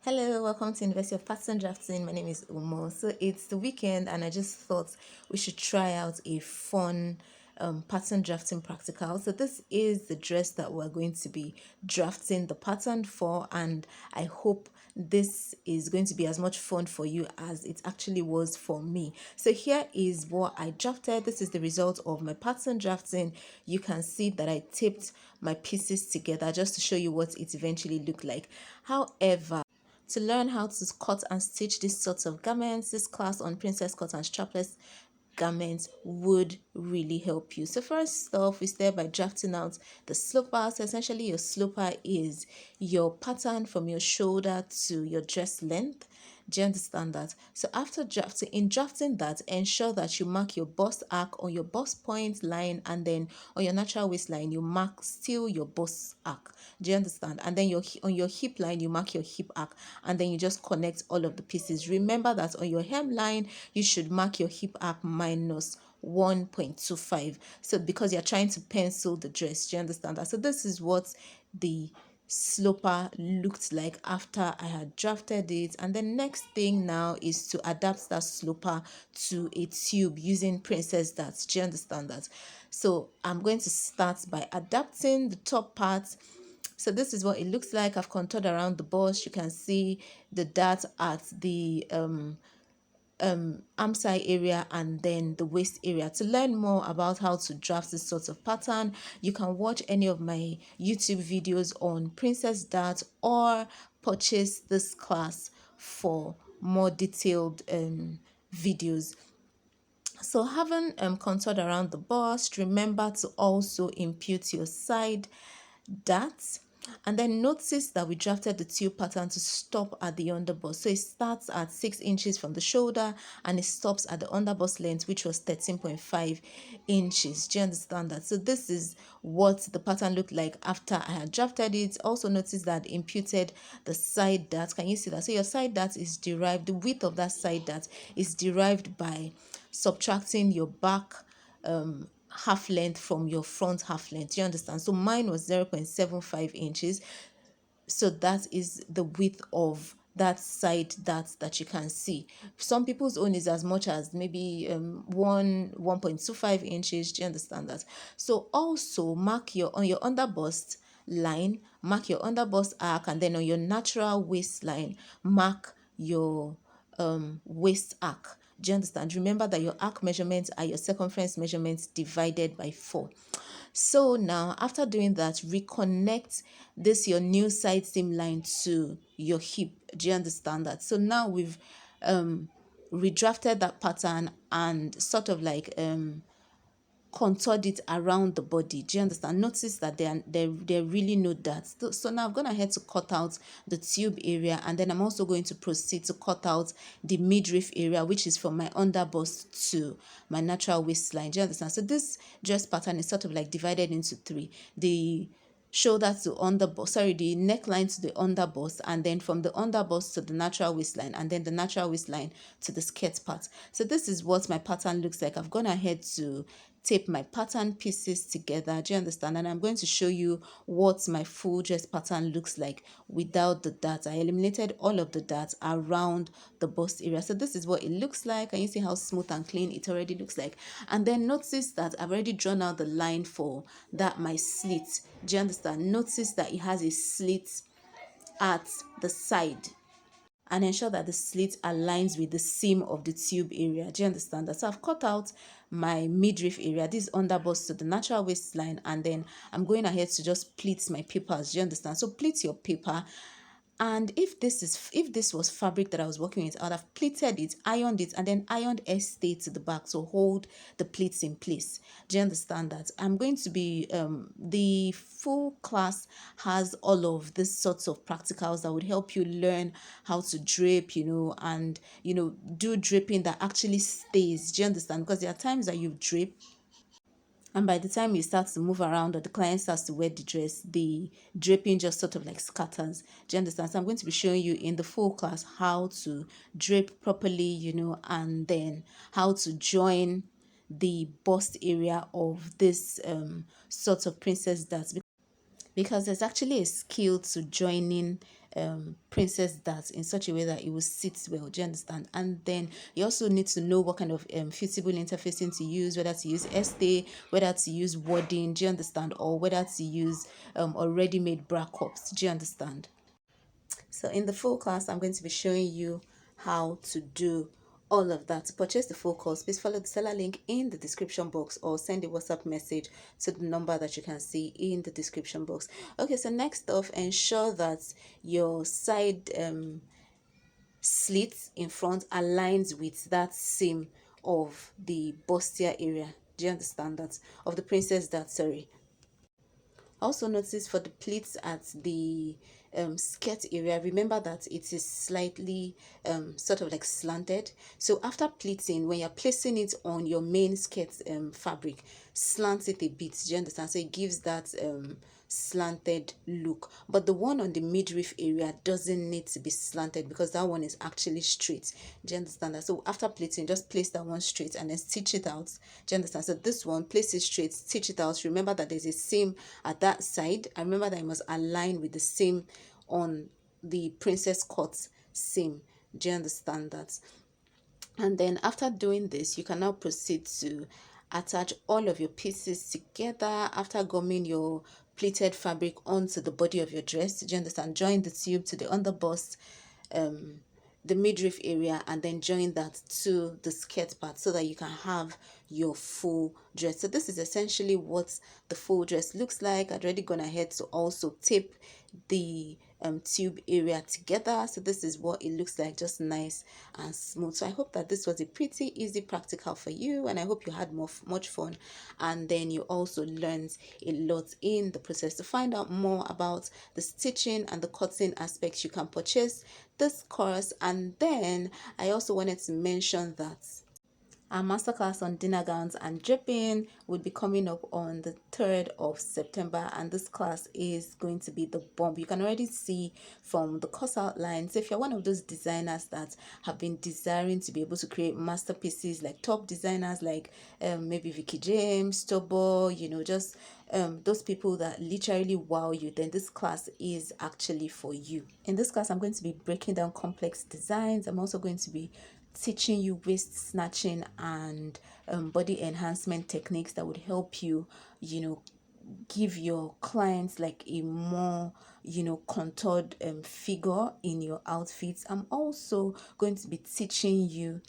Hello, welcome to University of Pattern Drafting. My name is Umo. So it's the weekend, and I just thought we should try out a fun pattern drafting practical. So this is the dress that we're going to be drafting the pattern for, and I hope this is going to be as much fun for you as it actually was for me. So here is what I drafted. This is the result of my pattern drafting. You can see that I taped my pieces together just to show you what it eventually looked like. However, to learn how to cut and stitch these sorts of garments, this class on princess cut and strapless garments would really help you. So first off, we start by drafting out the sloper. So essentially your sloper is your pattern from your shoulder to your dress length. Do you understand that? So after drafting, in drafting that, ensure that you mark your bust arc on your bust point line, and then on your natural waistline, you mark still your bust arc. Do you understand? And then on your hip line, you mark your hip arc, and then you just connect all of the pieces. Remember that on your hemline, you should mark your hip arc minus 1.25. So because you're trying to pencil the dress, do you understand that? So this is what the sloper looked like after I had drafted it. And the next thing now is to adapt that sloper to a tube using princess darts. Do you understand that? So I'm going to start by adapting the top part. So this is what it looks like. I've contoured around the bust. You can see the dart at the arm side area and then the waist area. To learn more about how to draft this sort of pattern, you can watch any of my YouTube videos on princess dart or purchase this class for more detailed videos. So having contoured around the bust, remember to also impute your side darts, and then notice that we drafted the tube pattern to stop at the underbust. So it starts at 6 inches from the shoulder and it stops at the underbust length, which was 13.5 inches. Do you understand that? So this is what the pattern looked like after I had drafted it. Also notice that I imputed the side dart. Can you see that? So your side dart is derived, the width of that side dart is derived by subtracting your back half length from your front half length. Do you understand? So mine was 0.75 inches. So that is the width of that side that you can see. Some people's own is as much as maybe 1.25 inches. Do you understand that? So also mark your on your underbust line, mark your underbust arc, and then on your natural waistline, mark your waist arc. Do you understand? Remember that your arc measurements are your circumference measurements divided by 4. So now after doing that, reconnect this your new side seam line to your hip. Do you understand that? So now we've redrafted that pattern and sort of like contoured it around the body. Do you understand? Notice that they're really no darts. So now I'm going ahead to cut out the tube area, and then I'm also going to proceed to cut out the midriff area, which is from my underbust to my natural waistline. Do you understand? So this dress pattern is sort of like divided into 3. The shoulder to underbust, sorry, the neckline to the underbust, and then from the underbust to the natural waistline, and then the natural waistline to the skirt part. So this is what my pattern looks like. I've gone ahead to tape my pattern pieces together. Do you understand? And I'm going to show you what my full dress pattern looks like without the darts. I eliminated all of the darts around the bust area. So this is what it looks like. And you see how smooth and clean it already looks like. And then notice that I've already drawn out the line for that my slit. Do you understand? Notice that it has a slit at the side, and ensure that the slit aligns with the seam of the tube area. Do you understand that? So I've cut out my midriff area. This is underbust to the natural waistline, and then I'm going ahead to just pleat my papers. Do you understand? So pleat your paper. And if this was fabric that I was working with, I'd have pleated it, ironed it, and then ironed stay to the back to hold the pleats in place. Do you understand that? I'm going to be the full class has all of these sorts of practicals that would help you learn how to drape, and do draping that actually stays. Do you understand? Because there are times that you drape, and by the time you start to move around or the client starts to wear the dress, the draping just sort of like scatters. Do you understand? So I'm going to be showing you in the full class how to drape properly, and then how to join the bust area of this sort of princess darts. because there's actually a skill to joining princess darts in such a way that it will sit well. Do you understand? And then you also need to know what kind of Fusible interfacing to use, whether to use STA, whether to use wording, do you understand, or whether to use already made bra cups. Do you understand? So in the full class, I'm going to be showing you how to do all of that. To purchase the full course, please follow the seller link in the description box or send a WhatsApp message to the number that you can see in the description box. Okay, so next off, ensure that your side slit in front aligns with that seam of the bustier area. Do you understand that? Of the princess dart, sorry. Also notice for the pleats at the skirt area, remember that it is slightly sort of like slanted. So after pleating, when you're placing it on your main skirt fabric, slant it a bit. Do you understand? So it gives that slanted look, but the one on the midriff area doesn't need to be slanted because that one is actually straight. Do you understand that? So after pleating, just place that one straight and then stitch it out. Do you understand? So this one, place it straight, stitch it out. Remember that there's a seam at that side. I remember that it must align with the seam on the princess cut seam. Do you understand that? And then after doing this, you can now proceed to attach all of your pieces together after gumming your pleated fabric onto the body of your dress. Do you understand? Join the tube to the underbust, the midriff area, and then join that to the skirt part so that you can have your full dress. So this is essentially what the full dress looks like. I'd already gone ahead to also tape the tube area together. So this is what it looks like, just nice and smooth. So I hope that this was a pretty easy practical for you, and I hope you had much fun, and then you also learned a lot in the process. To find out more about the stitching and the cutting aspects, you can purchase this course. And then I also wanted to mention that our masterclass on dinner gowns and dripping will be coming up on the 3rd of September, and this class is going to be the bomb. You can already see from the course outlines. If you're one of those designers that have been desiring to be able to create masterpieces, like top designers like maybe Vicky James, Tobo, you know, just those people that literally wow you, then this class is actually for you. In this class, I'm going to be breaking down complex designs. I'm also going to be teaching you waist snatching and body enhancement techniques that would help you, you know, give your clients like a more, you know, contoured figure in your outfits. I'm also going to be teaching you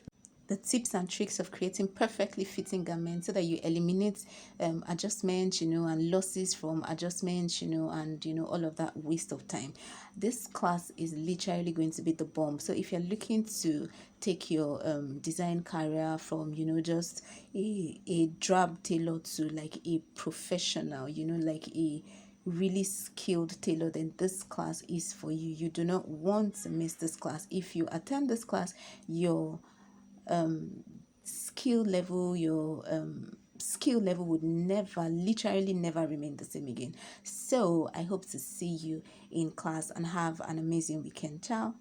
the tips and tricks of creating perfectly fitting garments so that you eliminate adjustments, you know, and losses from adjustments, you know, and you know, all of that waste of time. This class is literally going to be the bomb. So if you're looking to take your design career from, you know, just a drab tailor to like a professional, you know, like a really skilled tailor, then this class is for you. You do not want to miss this class. If you attend this class, your skill level would never, literally never remain the same again. So I hope to see you in class and have an amazing weekend. Ciao.